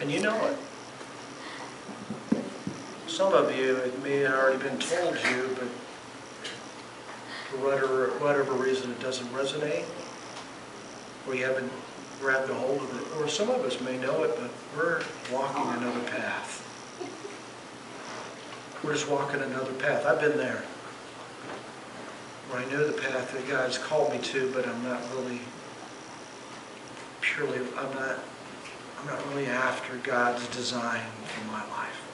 And you know it. Some of you, it may have already been told you, but for whatever reason it doesn't resonate, or you haven't grabbed a hold of it, or some of us may know it, but we're walking another path. We're just walking another path. I've been there, where I know the path that God's called me to, but I'm not really purely, I'm not really after God's design for my life.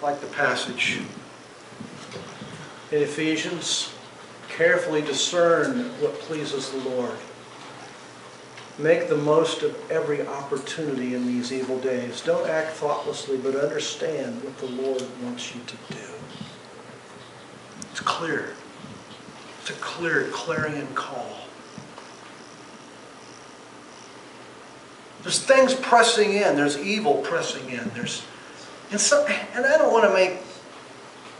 Like the passage in Ephesians, carefully discern what pleases the Lord. Make the most of every opportunity in these evil days. Don't act thoughtlessly, but understand what the Lord wants you to do. It's clear. It's a clear, clarion call. There's things pressing in. There's evil pressing in. And I don't want to make,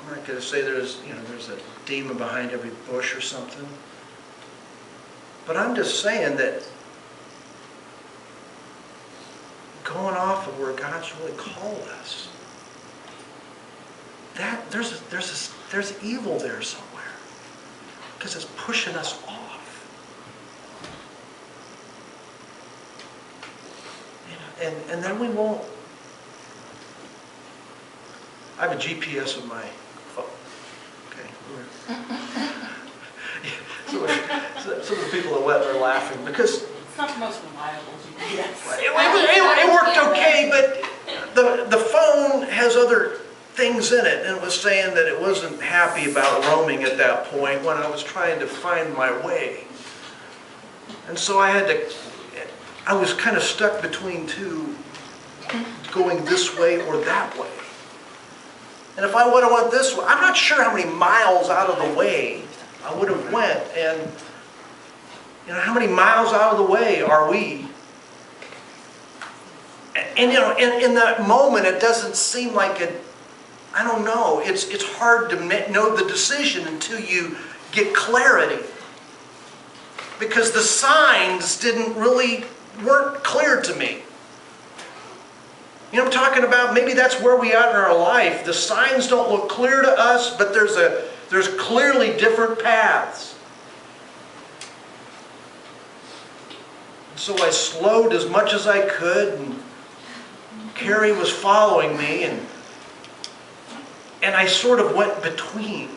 I'm not going to say there's a demon behind every bush or something. But I'm just saying that going off of where God's really called us, that there's evil there somewhere, because it's pushing us off. And then we won't. I have a GPS on my phone. Okay. Some of the people that went are laughing because it's not the most reliable GPS. It worked okay, but the phone has other things in it, and it was saying that it wasn't happy about roaming at that point when I was trying to find my way. And so I was kind of stuck between two, going this way or that way. And if I would have went this way, I'm not sure how many miles out of the way I would have went. And how many miles out of the way are we? And in that moment, it doesn't seem like it. I don't know. It's hard to know the decision until you get clarity, because the signs weren't clear to me. I'm talking about, maybe that's where we are in our life. The signs don't look clear to us, but there's clearly different paths. So I slowed as much as I could, and Carrie was following me, and I sort of went between.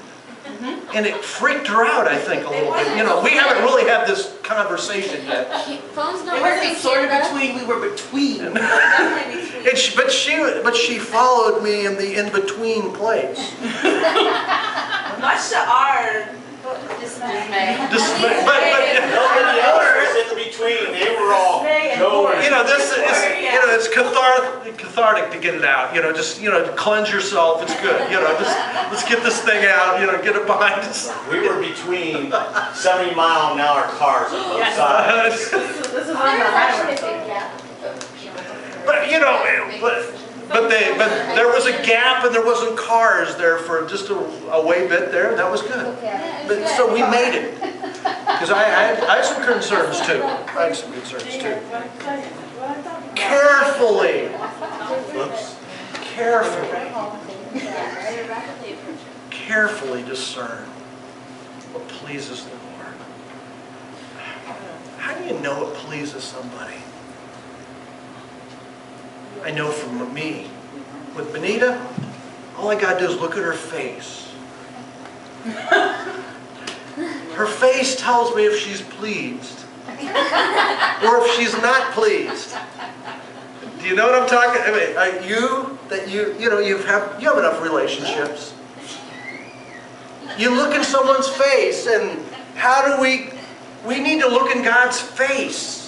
And it freaked her out, I think, a little bit. We haven't really had this conversation yet. Phones don't work. It wasn't sort of between, we were between. But she followed me in the in-between place. Much to our dismay. Nobody else was in between. They were all going. It's cathartic to get it out. To cleanse yourself. It's good. Let's get this thing out. Get it behind us. We were between 70-mile-an-hour cars on both sides. this is on the highway. But there was a gap, and there wasn't cars there for just a way bit there, and that was good. So we made it. Because I had some concerns too. Carefully discern what pleases the Lord. How do you know it pleases somebody? I know from me. With Benita, all I got to do is look at her face. Her face tells me if she's pleased or if she's not pleased. Do you know what I'm talking about? You have enough relationships. You look in someone's face, and how do we need to look in God's face.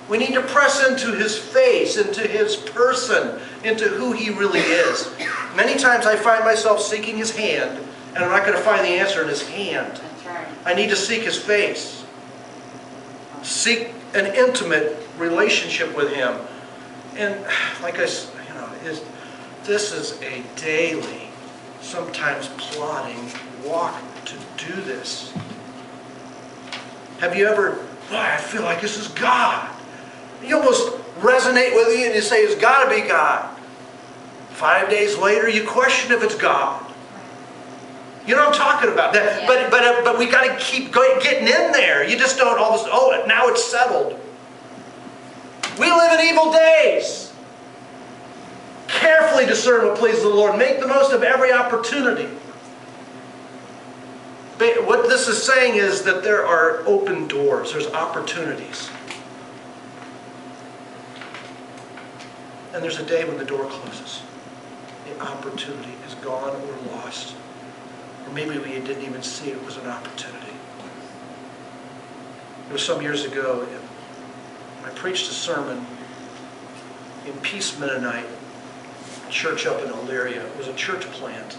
We need to press into His face, into His person, into who He really is. Many times I find myself seeking His hand, and I'm not going to find the answer in His hand. That's right. I need to seek His face. Seek an intimate relationship with Him. And like I said, this is a daily sometimes plotting, walk to do this. Have you ever, boy, I feel like this is God. You almost resonate with you and you say, it's got to be God. 5 days later, you question if it's God. You know what I'm talking about. That, Yeah. but we got to keep getting in there. You just don't all of a sudden, oh, now it's settled. We live in evil days. Carefully discern what pleases the Lord. Make the most of every opportunity. What this is saying is that there are open doors. There's opportunities. And there's a day when the door closes. The opportunity is gone or lost. Or maybe we didn't even see it was an opportunity. It was some years ago. I preached a sermon in Peace Mennonite church up in Elyria. It was a church plant.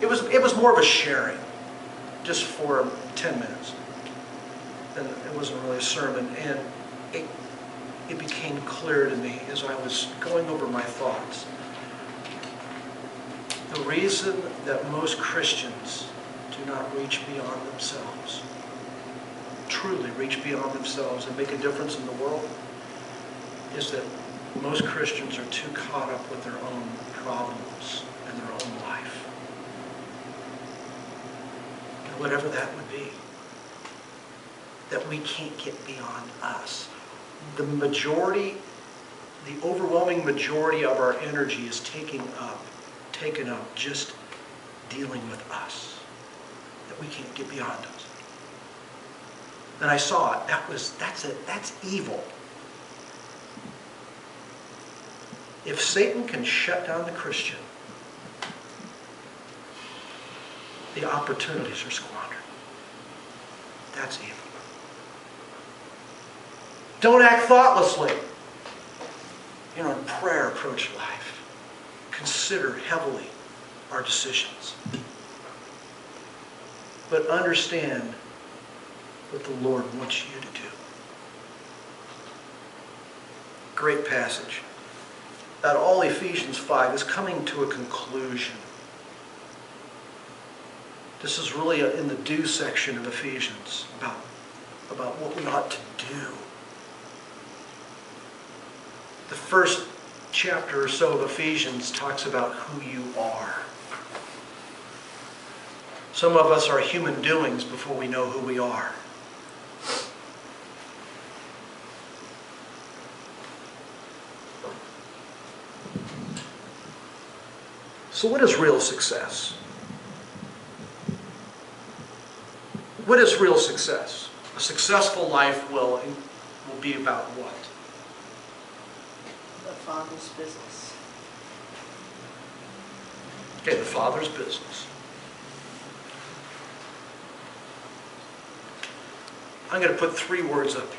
It was more of a sharing, just for 10 minutes. And it wasn't really a sermon. And it became clear to me as I was going over my thoughts. The reason that most Christians do not reach beyond themselves, truly reach beyond themselves and make a difference in the world, is that most Christians are too caught up with their own problems and their own life. And whatever that would be, that we can't get beyond us. The overwhelming majority of our energy is taken up just dealing with us. That we can't get beyond us. And I saw it. That's evil. If Satan can shut down the Christian, the opportunities are squandered. That's evil. Don't act thoughtlessly. In prayer, approach life. Consider heavily our decisions. But understand what the Lord wants you to do. Great passage. That all Ephesians 5 is coming to a conclusion. This is really in the do section of Ephesians about what we ought to do. The first chapter or so of Ephesians talks about who you are. Some of us are human doings before we know who we are. So what is real success? What is real success? A successful life will be about what? The Father's business. Okay, the Father's business. I'm going to put 3 words up here.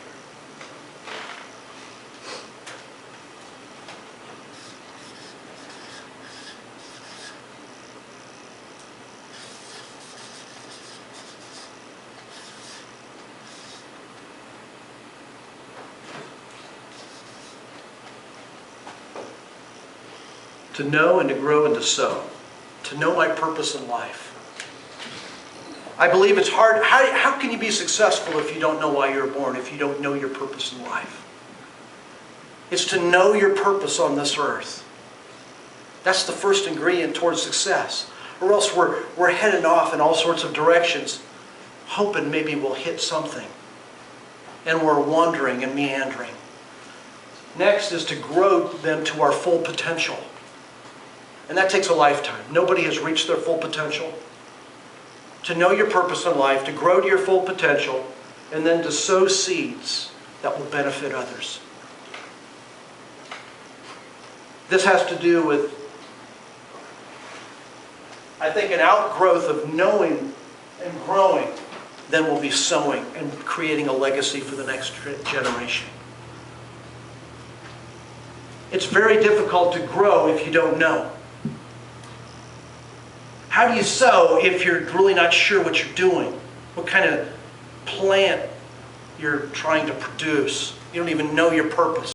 To know and to grow and to sow. To know my purpose in life. I believe it's hard. How can you be successful if you don't know why you were born, if you don't know your purpose in life? It's to know your purpose on this earth. That's the first ingredient towards success. Or else we're heading off in all sorts of directions, hoping maybe we'll hit something. And we're wandering and meandering. Next is to grow then to our full potential. And that takes a lifetime. Nobody has reached their full potential. To know your purpose in life, to grow to your full potential, and then to sow seeds that will benefit others. This has to do with, I think, an outgrowth of knowing and growing. Then we'll be sowing and creating a legacy for the next generation. It's very difficult to grow if you don't know. How do you sow if you're really not sure what you're doing? What kind of plant you're trying to produce? You don't even know your purpose.